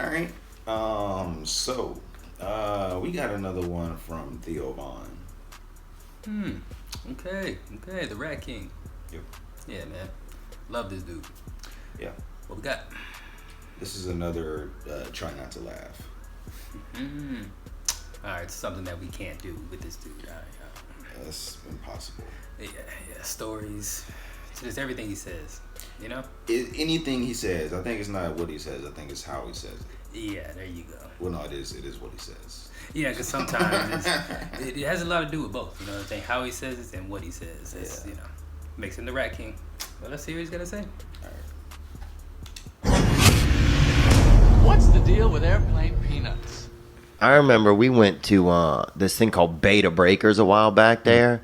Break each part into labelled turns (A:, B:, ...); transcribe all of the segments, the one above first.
A: All right. We got another one from Theo Vaughn.
B: Okay. The Rat King.
A: Yep.
B: Yeah, man. Love this dude.
A: Yeah.
B: What we got?
A: This is another try not to laugh.
B: All right, something that we can't do with this dude.
A: That's impossible.
B: Yeah. Stories. Just everything he says. You know?
A: Anything he says. I think it's not what he says. I think it's how he says it.
B: Yeah, there you go.
A: Well, no, it is what he says.
B: Yeah, because sometimes it has a lot to do with both. You know what I'm saying? How he says it and what he says. It's, you know, makes him the Rat King. Well, let's see what he's going to say.
A: All right.
C: What's the deal with airplane peanuts?
D: I remember we went to this thing called Beta Breakers a while back there.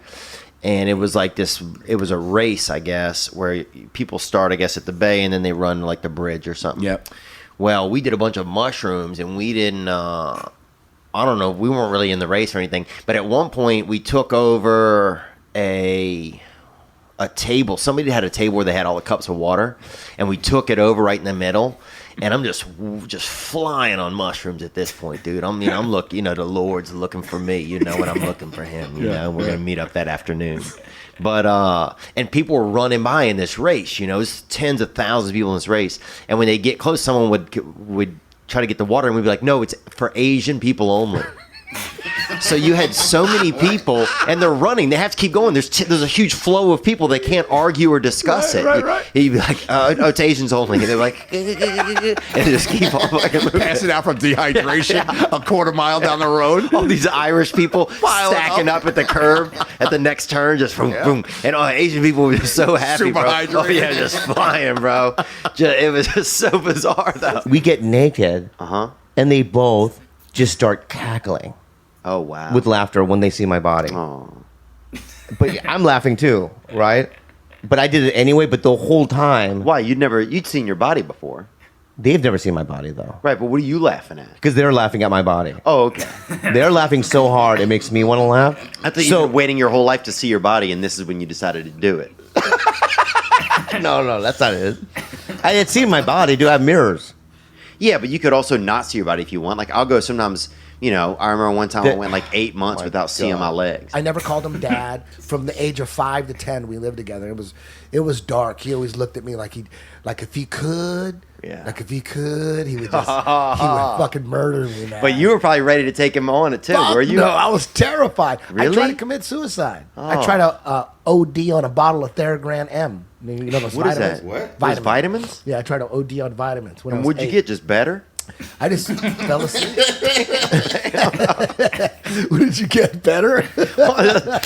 D: And it was like this, it was a race, I guess, where people start, I guess, at the bay and then they run like the bridge or something.
E: Yep.
D: Well, we did a bunch of mushrooms and we didn't, I don't know, we weren't really in the race or anything. But at one point we took over a table. Somebody had a table where they had all the cups of water and we took it over right in the middle. And I'm just flying on mushrooms at this point, dude. I'm looking, you know, the Lord's looking for me, you know, and I'm looking for him, you know. We're gonna meet up that afternoon, but and people were running by in this race, you know, it's tens of thousands of people in this race. And when they get close, someone would try to get the water, and we'd be like, no, it's for Asian people only. So you had so many people, and they're running. They have to keep going. There's a huge flow of people. They can't argue or discuss it.
E: Right.
D: You'd be like, oh, it's Asians only. And they're like, and they just keep on fucking moving.
E: Passing out from dehydration a quarter mile down the road.
D: All these Irish people stacking up at the curb at the next turn, just boom, boom. And all Asian people were just so happy,
E: Super
D: bro.
E: hydrated.
D: Oh, yeah, just flying, bro. It was just so bizarre, though.
F: We get naked, and they both just start cackling.
D: Oh, wow.
F: With laughter when they see my body.
D: Oh.
F: But I'm laughing too, right? But I did it anyway, but the whole time.
D: Why? You'd seen your body before.
F: They've never seen my body, though.
D: Right, but what are you laughing at?
F: Because they're laughing at my body.
D: Oh, okay.
F: They're laughing so hard, it makes me want to laugh.
D: I thought you were waiting your whole life to see your body, and this is when you decided to do it.
F: No, that's not it. I had seen my body. Do I have mirrors?
D: Yeah, but you could also not see your body if you want. Like, I'll go sometimes... You know, I remember one time I went like 8 months without seeing my legs.
G: I never called him dad. From the age of 5 to 10, we lived together. It was dark. He always looked at me like if he could, he would fucking murder me, man.
D: But you were probably ready to take him on it too, were you?
G: No, I was terrified.
D: Really?
G: I tried to commit suicide. I tried to OD on a bottle of Theragram M. You know those
D: what
G: vitamins?
D: Is that?
A: What?
D: Those vitamins?
G: Yeah, I tried to OD on vitamins.
D: And what'd you get? Just better?
G: I just fell asleep. Did you get better?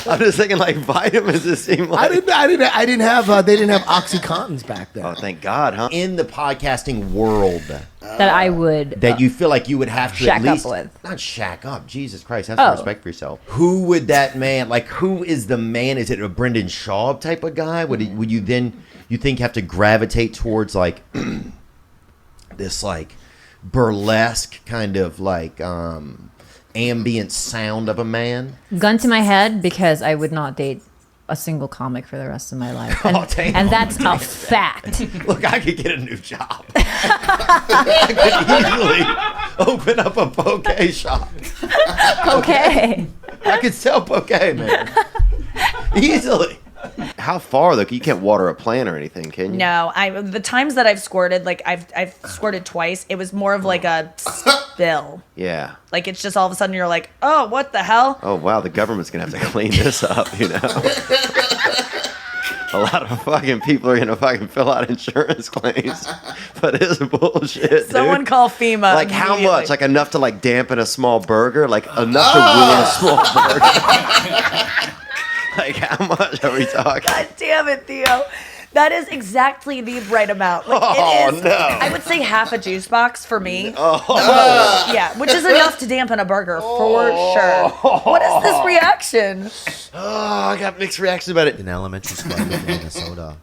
D: I'm just thinking like vitamins. It seemed like
G: They didn't have OxyContins back then.
D: Oh, thank God, huh?
F: In the podcasting world,
H: that I would
F: that you feel like you would have to
H: shack
F: at least
H: up with.
F: not shack up. Jesus Christ, have some respect for yourself. Who would that man? Like, who is the man? Is it a Brendan Schaub type of guy? Would you then you think have to gravitate towards like this like burlesque kind of like ambient sound of a man?
H: Gun to my head, because I would not date a single comic for the rest of my life. And, that's a fact.
F: Look, I could get a new job. I could easily open up a poke shop.
H: Okay.
F: I could sell poke, man. Easily.
D: How far though? You can't water a plant or anything, can you?
I: No, the times that I've squirted, like I've squirted twice. It was more of like a spill.
D: Yeah.
I: Like it's just all of a sudden you're like, oh, what the hell?
D: Oh wow, the government's gonna have to clean this up, you know. A lot of fucking people are gonna fucking fill out insurance claims, but it's bullshit.
I: Someone
D: dude.
I: call FEMA.
D: Like how much? Like enough to like dampen a small burger? Like enough to ruin a small burger? Like, how much are we talking?
I: God damn it, Theo. That is exactly the right amount. Like, it is,
D: no.
I: I would say half a juice box for me. Yeah, which is enough to dampen a burger for sure. What is this reaction?
D: Oh, I got mixed reactions about it.
F: In elementary school, I lived in Minnesota,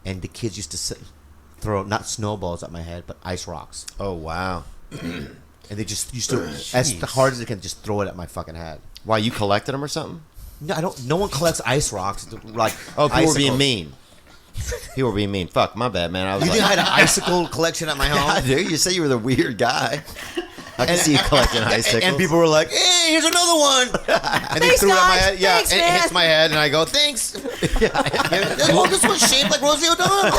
F: and the kids used to throw not snowballs at my head, but ice rocks.
D: Oh, wow.
F: And they just used to, as hard as they can, just throw it at my fucking head.
D: Why, you collected them or something?
F: No, I don't. No one collects ice rocks. Like,
D: Oh, people were being
F: icicles.
D: mean.
F: People were being mean. Fuck, my bad, man. I was
J: You
F: like,
J: think I had an icicle collection at my home?
F: I do. You say you were the weird guy. I can see you collecting icicles.
J: And people were like, "Hey, here's another one." And they threw it at my head. Yeah, and it hits my head, and I go, "Thanks." Well, this one's shaped like Rosie O'Donnell.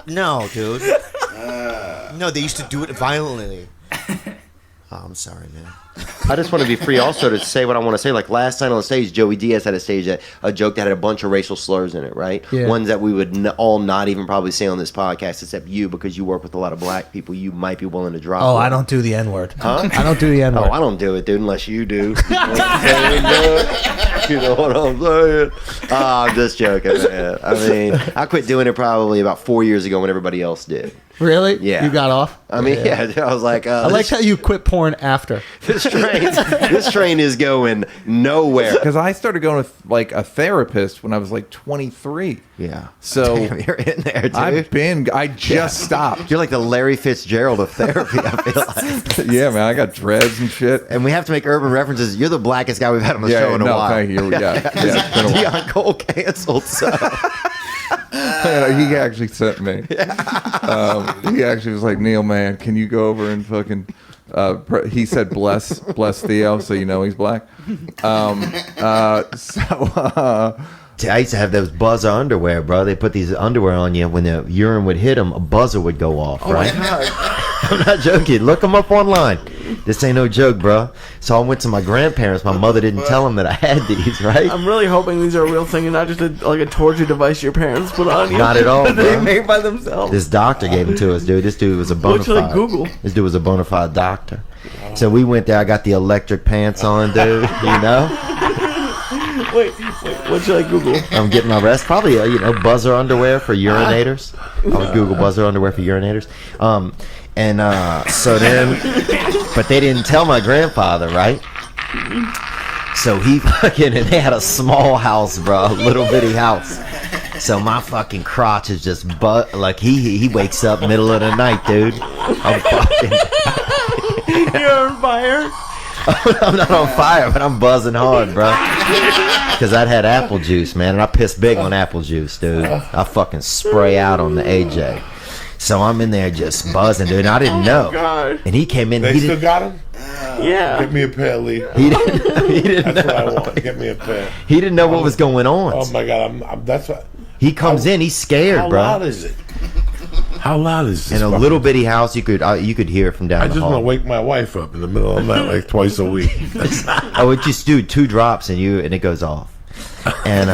J: No, dude. No, they used to do it violently. Oh, I'm sorry, man.
D: I just want to be free also to say what I want to say. Like last night on the stage, Joey Diaz had a joke that had a bunch of racial slurs in it, right?
K: Yeah.
D: Ones that we would all not even probably say on this podcast, except you, because you work with a lot of black people. You might be willing to drop.
K: Oh,
D: one.
K: I don't do the N word.
D: Huh?
K: I don't do the N word.
D: Oh, I don't do it, dude, unless you do. You know what I'm saying? I'm just joking, man. I mean, I quit doing it probably about 4 years ago when everybody else did.
K: Really?
D: Yeah.
K: You got off?
D: I mean, yeah. I was like,
K: I like how you quit porn after.
D: This train is going nowhere.
L: Because I started going with like a therapist when I was like 23.
F: Yeah.
D: So damn, you're in there, dude.
L: I just stopped.
D: You're like the Larry Fitzgerald of therapy, I feel like.
L: Yeah, man, I got dreads and shit.
D: And we have to make urban references. You're the blackest guy we've had on the show in a while.
L: Thank you.
D: Deion Cole canceled, so.
L: He actually sent me. He actually was like, Neil, man, can you go over and fucking... he said bless Theo, so you know he's black.
F: I used to have those buzzer underwear, bro. They put these underwear on you. When the urine would hit them, a buzzer would go off, right?
J: Oh, my God.
F: I'm not joking. Look them up online. This ain't no joke, bro. So I went to my grandparents. My mother didn't tell them that I had these, right?
M: I'm really hoping these are a real thing and not just a torture device your parents put on you.
F: Not at all,
M: that they
F: bro.
M: made by themselves.
F: This doctor gave them to us, dude. This dude was a bona
M: What should I
F: fide.
M: Google?
F: This dude was a bona fide doctor. So we went there. I got the electric pants on, dude. You know?
M: Wait, what should I Google?
F: I'm getting my rest. Probably, buzzer underwear for urinators. I would Google buzzer underwear for urinators. So then, but they didn't tell my grandfather, right? So he fucking, and they had a small house, bro, a little bitty house. So my fucking crotch is just like he wakes up middle of the night, dude. I'm fucking.
M: You're on fire.
F: I'm not on fire, but I'm buzzing hard, bro. Because I'd had apple juice, man, and I pissed big on apple juice, dude. I fucking spray out on the AJ. So I'm in there just buzzing, dude. And I didn't know.
M: God.
F: And he came in.
N: They
F: he
N: still got him?
M: Yeah.
N: Get me a pair, Lee.
F: He didn't
N: That's
F: know.
N: what I want. Get me a pair.
F: He didn't know what was going on.
N: Oh my God! That's what.
F: He comes in. He's scared,
N: How
F: bro.
N: loud is it? How loud is this?
F: In a little bitty house, you could hear from down
N: I
F: the
N: just
F: hall.
N: want to wake my wife up in the middle of the night, like twice a week.
F: Oh, it just do 2 drops and it goes off. And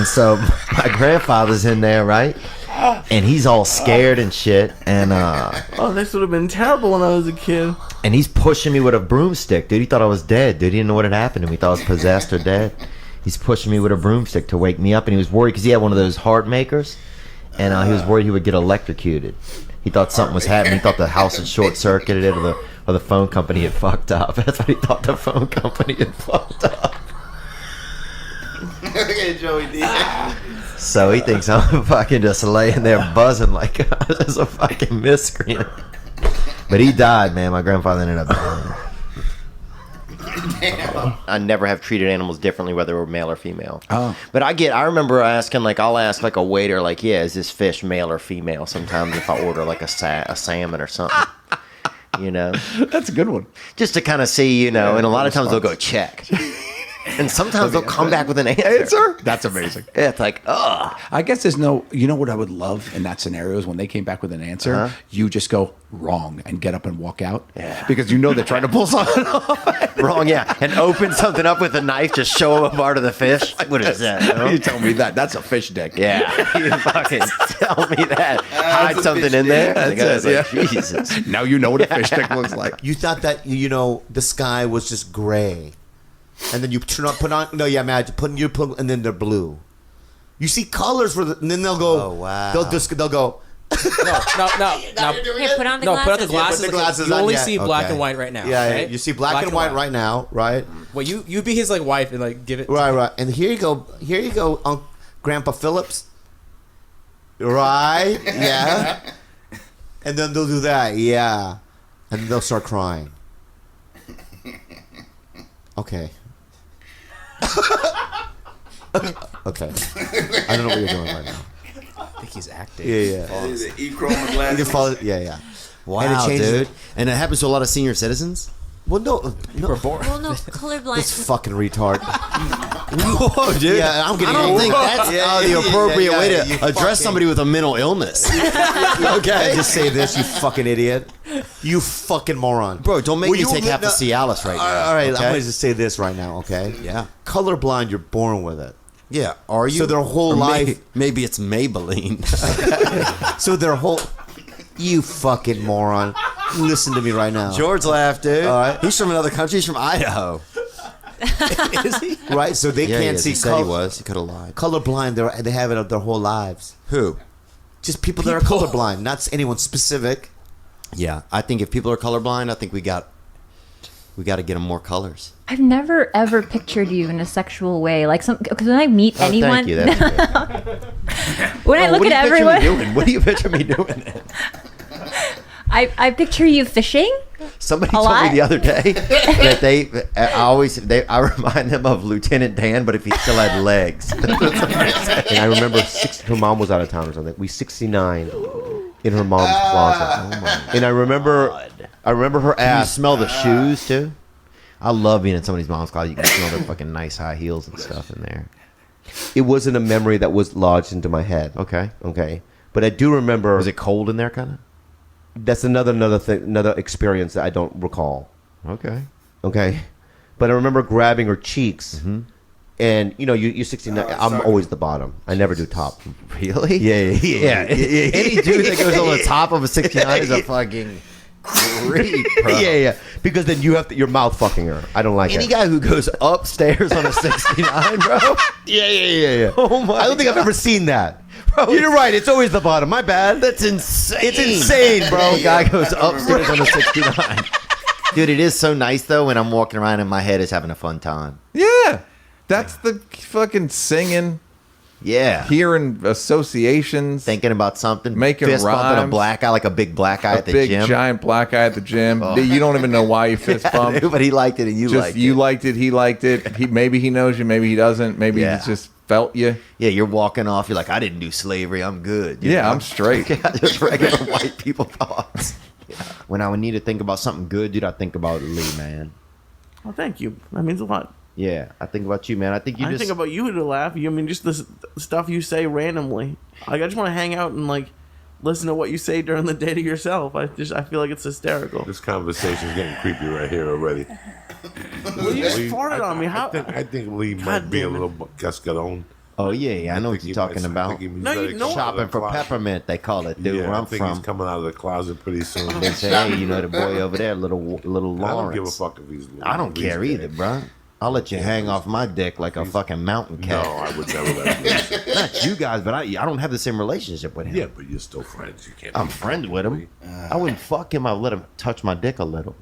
F: so my grandfather's in there, right? And he's all scared and shit. And
M: this would have been terrible when I was a kid.
F: And he's pushing me with a broomstick, dude. He thought I was dead, dude. He didn't know what had happened to me. He thought I was possessed or dead. He's pushing me with a broomstick to wake me up, and he was worried because he had one of those heart makers, and he was worried he would get electrocuted. He thought something was happening. He thought the house had short-circuited or the phone company had fucked up. That's what he thought, the phone company had fucked up.
A: Look at Joey D.
F: So he thinks I'm fucking just laying there buzzing like just a fucking miscreant. But he died, man. My grandfather ended up dying.
A: Damn.
D: I never have treated animals differently, whether we're male or female.
E: Oh.
D: But I remember asking, like, I'll ask, like, a waiter, like, yeah, is this fish male or female? Sometimes if I order, like, a salmon or something. You know?
E: That's a good one.
D: Just to kind of see, and a lot of times they'll go check. And sometimes they'll come back with an answer.
E: That's amazing.
D: Yeah, it's like, ugh.
E: I guess there's no, you know what I would love in that scenario is when they came back with an answer, you just go wrong and get up and walk out.
D: Yeah.
E: Because you know they're trying to pull something off.
D: Wrong, yeah. And open something up with a knife, just show them a part of the fish. What is that?
E: You tell me that. That's a fish dick.
D: Yeah. You fucking tell me that. Hide something in there.
E: That's it,
D: like, Jesus.
E: Now you know what a fish dick looks like.
J: You thought that the sky was just gray, and then you imagine and then they're blue. You see colors and then they'll go.
F: Oh wow!
J: They'll go.
O: No.
I: Here, put on the
O: Put on the
I: glasses.
O: glasses.
J: Put the glasses
O: you
J: on,
O: only
J: yeah.
O: see black
J: Okay.
O: and white right now.
J: Yeah,
O: right?
J: you see black and white right now, right?
O: Well, you be his like wife and like give it.
J: Right. And here you go, Grandpa Phillips. Right? Yeah. And then they'll do that, yeah. And then they'll start crying. Okay. Okay. I don't know what you're doing right now.
O: I think he's acting.
J: Yeah.
A: Is it E-chroma
J: You
A: glasses?
J: can follow. Yeah.
F: Wow,
J: And it changes
F: dude.
J: it.
F: And it happens to a lot of senior citizens?
J: Well, no.
P: Well, no, colorblind.
J: This fucking retard.
F: Whoa, dude.
J: Yeah, I'm getting.
F: I don't think that's the appropriate way
J: you
F: to address somebody with a mental illness.
J: Okay. Just say this, you fucking idiot. You fucking moron.
F: Bro, don't make
J: Will
F: me
J: you
F: take half the Cialis right now.
J: All right,
F: okay?
J: I'm going to just say this right now, okay?
F: Yeah.
J: Colorblind, you're born with it.
F: Yeah, are you?
J: So their whole
F: Or
J: life.
F: Maybe it's Maybelline.
J: So their whole. You fucking moron. Listen to me right now.
F: George laughed, dude.
J: All right.
F: He's from another country. He's from Idaho.
J: Is he? Right, so they
F: Yeah,
J: can't
F: he
J: see
F: is. He said he was. He could have lied.
J: Colorblind, they have it their whole lives.
F: Who?
J: Just people that are colorblind, not anyone specific.
F: Yeah, I think if people are colorblind, I think we got to get them more colors.
H: I've never ever pictured you in a sexual way, like some. Because when I meet
F: Oh,
H: anyone,
F: thank you. That's good.
H: when I look at everyone,
F: What do you picture me doing?
H: I picture you fishing.
F: Somebody
H: A
F: told
H: lot?
F: me the other day that I remind them of Lieutenant Dan, but if he still had legs.
J: And I remember her mom was out of town or something. We 69 in her mom's closet. And I remember her
F: Can you
J: ass.
F: smell the shoes too? I love being in somebody's mom's closet. You can smell their fucking nice high heels and stuff in there.
J: It wasn't a memory that was lodged into my head.
F: Okay.
J: But I do remember.
F: Was it cold in there, kind of?
J: That's another thing, another experience that I don't recall.
F: Okay.
J: But I remember grabbing her cheeks, and you're 69. I'm always the bottom. I never do top.
F: Really?
J: Yeah.
F: Any dude that goes on the top of a 69 is a fucking creep, bro.
J: Yeah. Because then you have your mouth fucking her. I don't like
F: Any
J: it.
F: guy who goes upstairs on a 69, bro.
J: Yeah.
F: Oh my!
J: I don't think I've ever seen that.
F: Bro,
J: You're right. It's always the bottom. My bad.
F: That's insane.
J: It's insane, bro.
F: A guy goes upstairs on a 69. Dude, it is so nice though when I'm walking around and my head is having a fun time.
L: Yeah, that's the fucking singing.
F: Yeah,
L: hearing associations,
F: thinking about something,
L: making
F: fist bumping a
L: rhymes.
F: black eye, like a big black eye at the
L: big
F: gym.
L: giant black eye at the gym.
F: Oh.
L: You don't even know why you fist bumped.
F: But he liked it and you liked it.
L: You liked it. He liked it. Maybe he knows you. Maybe he doesn't. Maybe
F: Yeah.
L: he just felt you.
F: Yeah, you're walking off. You're like, I didn't do slavery. I'm good. You
L: Yeah,
F: know?
L: I'm straight.
F: Just regular white people thoughts. When I would need to think about something good, dude, I think about Lee, man.
M: Oh, thank you. That means a lot.
F: Yeah, I think about you, man. I think you
M: I
F: just
M: think about you to laugh. I mean, just the stuff you say randomly. Like, I just want to hang out and like listen to what you say during the day to yourself. I feel like it's hysterical.
N: This conversation is getting creepy right here already.
M: Well, you just farted on me. How?
N: I think Lee
M: God
N: might be a
M: damn it.
N: little cascaron.
F: Oh yeah, I know what you're talking about. Shopping for peppermint, they call it, dude.
N: Yeah,
F: where
N: I
F: I'm
N: think
F: from.
N: he's coming out of the closet pretty soon.
F: They say, hey, you know the boy over there, little Lawrence.
N: I don't give a fuck if he's.
F: I don't care either, bro. I'll let you hang off my dick like a fucking mountain cat.
N: No, I would never let him.
F: Not you guys, but I don't have the same relationship with him.
N: Yeah, but you're still friends. You can't.
F: I'm friends with him. I wouldn't fuck him. I'd let him touch my dick a little.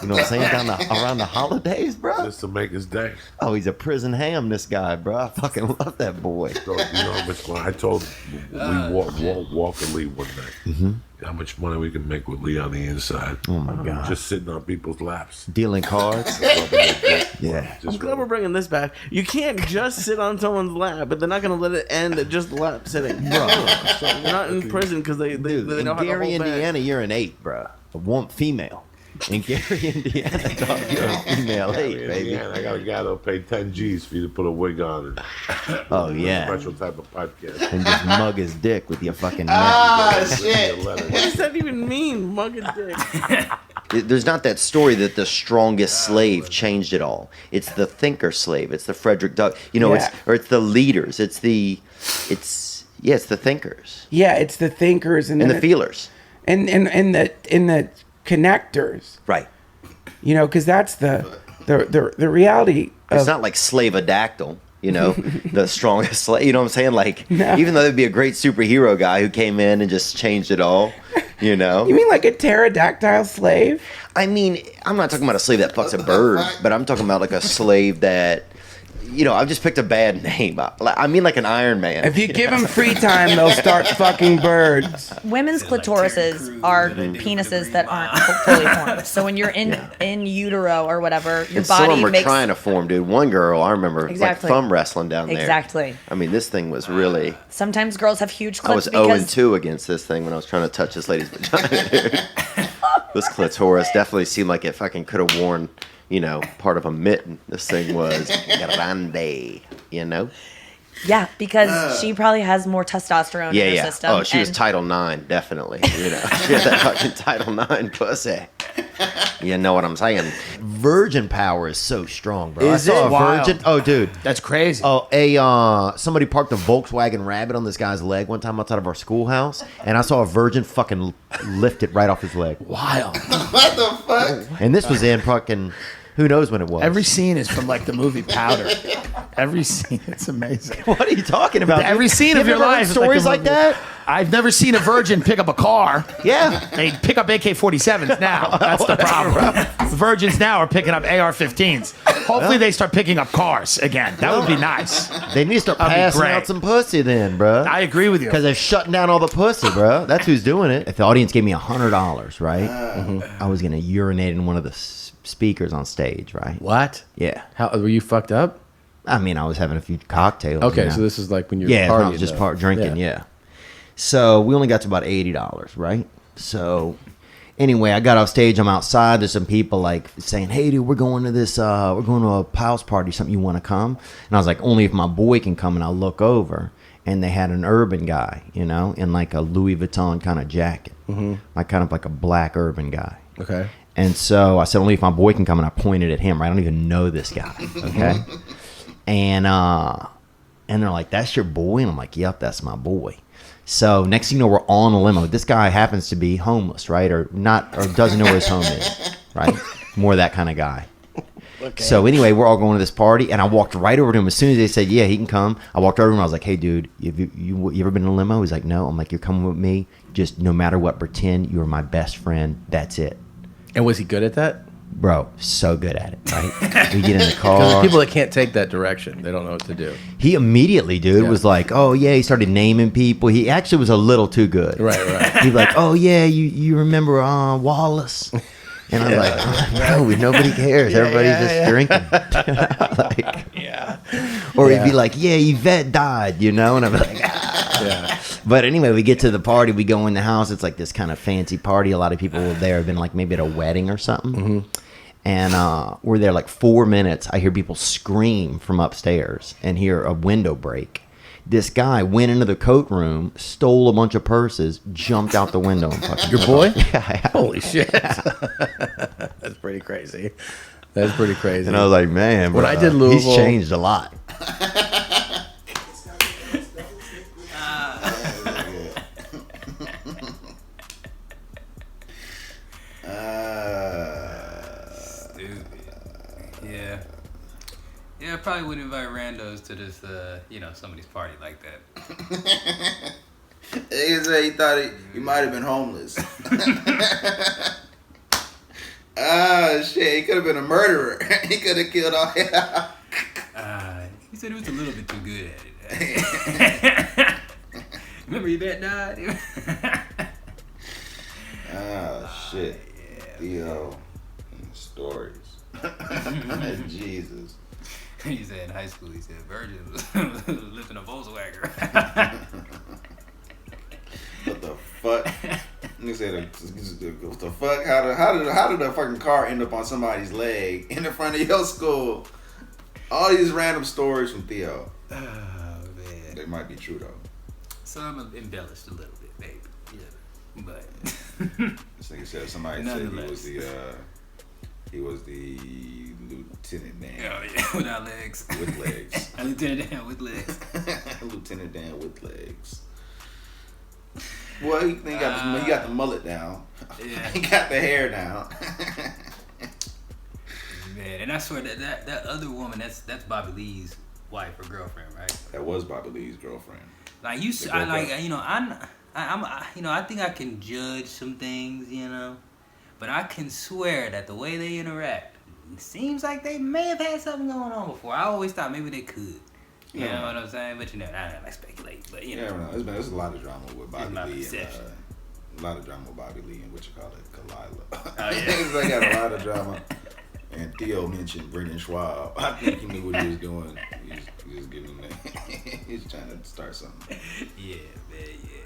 F: You know what I'm saying? Around the holidays, bro.
N: Just to make his day.
F: Oh, he's a prison ham, this guy, bro. I fucking love that boy.
N: So, you know how much money I told Walk and Lee one night.
F: Mm-hmm.
N: How much money we can make with Lee on the inside.
F: Oh my god.
N: Just sitting on people's laps.
F: Dealing cards. Yeah.
M: I'm glad we're bringing this back. You can't just sit on someone's lap, but they're not going to let it end at just lap sitting.
F: Bro.
M: So you're not in prison because they
F: Dude,
M: know
F: in
M: how to
F: Gary,
M: hold back.
F: Indiana, you're an 8, bro. A one female. In Gary, Indiana, dog, you're a female 8, baby.
N: Yeah, I got a guy that'll pay 10 G's for you to put a wig on. And
F: Oh, yeah.
N: Special type of podcast.
F: And just mug his dick with your fucking neck.
M: What does that even mean, mug a dick?
D: There's not that story that the strongest slave changed it all. It's the thinker slave. It's the Frederick Doug. You know,
Q: Yeah.
D: it's the leaders. It's the thinkers.
Q: Yeah, it's the thinkers and
D: And
Q: then
D: the feelers.
Q: and the connectors.
D: Right.
Q: You know, because that's the reality.
D: It's not like Slaveadactyl, you know, the strongest slave. You know what I'm saying? Like, even though there'd be a great superhero guy who came in and just changed it all, you know.
Q: You mean like a pterodactyl slave?
D: I mean, I'm not talking about a slave that fucks a bird, but I'm talking about like a slave that, I've just picked a bad name. I mean, like an Iron Man.
Q: If you give them free time, they'll start fucking birds.
I: Women's clitorises are penises that aren't fully formed. So when you're in utero or whatever, your
D: and
I: body
D: some of them
I: makes...
D: are trying to form, dude. One girl, I remember,
I: Exactly.
D: like thumb wrestling down there.
I: Exactly.
D: I mean, this thing was really...
I: Sometimes girls have huge clits
D: I was
I: because...
D: 0-2 against this thing when I was trying to touch this lady's vagina, dude. This clitoris definitely seemed like it fucking could have worn, part of a mitten. This thing was grande,
I: Yeah, because she probably has more testosterone in her system.
D: Oh, she was Title IX, definitely. She had that fucking Title IX pussy. You know what I'm saying?
F: Virgin power is so strong, bro.
E: Is
F: I saw
E: it?
F: a
E: Wild.
F: virgin. Oh, dude,
E: that's crazy.
F: Oh, somebody parked a Volkswagen Rabbit on this guy's leg one time outside of our schoolhouse, and I saw a virgin fucking lift it right off his leg.
E: Wild.
A: What the fuck?
F: And this was in fucking. Who knows when it was?
E: Every scene is from like the movie Powder. Every scene, it's amazing.
F: What are you talking about?
E: Every scene
F: You
E: of your
F: ever heard
E: life. is
F: stories
E: the
F: like
E: movie.
F: that?
E: I've never seen a virgin pick up a car.
F: Yeah.
E: They pick up AK-47s now. That's the problem. Virgins now are picking up AR-15s. Hopefully they start picking up cars again. That would be nice.
F: They need to start
E: That'd be
F: passing
E: great.
F: out some pussy then, bro.
E: I agree with you.
F: Because they're shutting down all the pussy, bro. That's who's doing it. If the audience gave me $100, right, I was going to urinate in one of the speakers on stage, right?
K: What?
F: Yeah.
K: How were you fucked up?
F: I mean, I was having a few cocktails.
K: Okay, so this is like when you're
F: I
K: partying.
F: was just
K: though.
F: drinking, yeah. So we only got to about $80, right? So anyway, I got off stage. I'm outside. There's some people like saying, "Hey, dude, we're going to this. We're going to a house party. Something you want to come?" And I was like, "Only if my boy can come." And I look over, and they had an urban guy, in like a Louis Vuitton kind of jacket, like kind of like a black urban guy.
K: Okay.
F: And so I said, "Only if my boy can come." And I pointed at him. Right? I don't even know this guy. Okay. And they're like, "That's your boy?" And I'm like, "Yep, that's my boy." So next thing you know, we're on a limo. This guy happens to be homeless, right? Or doesn't know where his home is, right? More that kind of guy. Okay. So anyway, we're all going to this party, and I walked right over to him. As soon as they said, "Yeah, he can come," I walked over to him. I was like, "Hey, dude, you ever been in a limo?" He's like, "No." I'm like, "You're coming with me. Just no matter what, pretend you're my best friend. That's it."
K: And was he good at that?
F: Bro, so good at it, right? We get in the car.
K: Because people that can't take that direction, they don't know what to do.
F: He immediately, dude, was like, "Oh yeah." He started naming people. He actually was a little too good.
K: Right.
F: He's like, "Oh yeah, you remember Wallace?" And I'm like, "No, nobody cares. Everybody's just drinking." Or he'd be like, "Yeah, Yvette died," And I'm like,
K: Yeah.
F: But anyway, we get to the party. We go in the house. It's like this kind of fancy party. A lot of people were there. Have been like maybe at a wedding or something. And we're there like 4 minutes. I hear people scream from upstairs and hear a window break. This guy went into the coat room, stole a bunch of purses, jumped out the window. And fucking
K: Your boy?
F: Yeah.
K: Holy shit. That's pretty crazy. That's pretty crazy.
F: And I was like, man,
K: when
F: bro,
K: I did Louisville,
F: he's changed a lot.
B: Yeah, I probably wouldn't invite randos to this, somebody's party like that.
A: He said he thought he might have been homeless. Shit, he could have been a murderer. He could have killed all.
B: He said he was a little bit too good at it. Remember Yvette died?
A: Shit. Theo. Stories. Jesus.
B: He said in high school, he said Virgin was lifting a Volkswagen.
A: What the fuck? He said, "What the fuck? How did the fucking car end up on somebody's leg in the front of your school?" All these random stories from Theo.
B: Oh man,
A: they might be true though.
B: Some embellished a little bit, maybe. Yeah, but
A: this nigga said somebody said he was the Lieutenant Dan.
B: Oh yeah, without legs.
A: With legs.
B: Lieutenant Dan with legs.
A: Lieutenant Dan with legs. Well, he got the mullet down.
B: Yeah.
A: He got the hair down.
B: Man, and I swear that other woman, that's Bobby Lee's wife or girlfriend, right?
A: That was Bobby Lee's girlfriend.
B: Like I think I can judge some things, but I can swear that the way they interact, it seems like they may have had something going on before. I always thought maybe they could. You know what I'm saying? But I don't like speculate. But you know,
A: there's a lot of drama with Bobby Lee. A lot of drama with Bobby Lee and what you call it, Kalila.
B: Oh yeah,
A: they got a lot of drama. And Theo mentioned Brendan Schwab. I think he knew what he was doing. He was giving him that. He's trying to start something.
B: Yeah, man, yeah.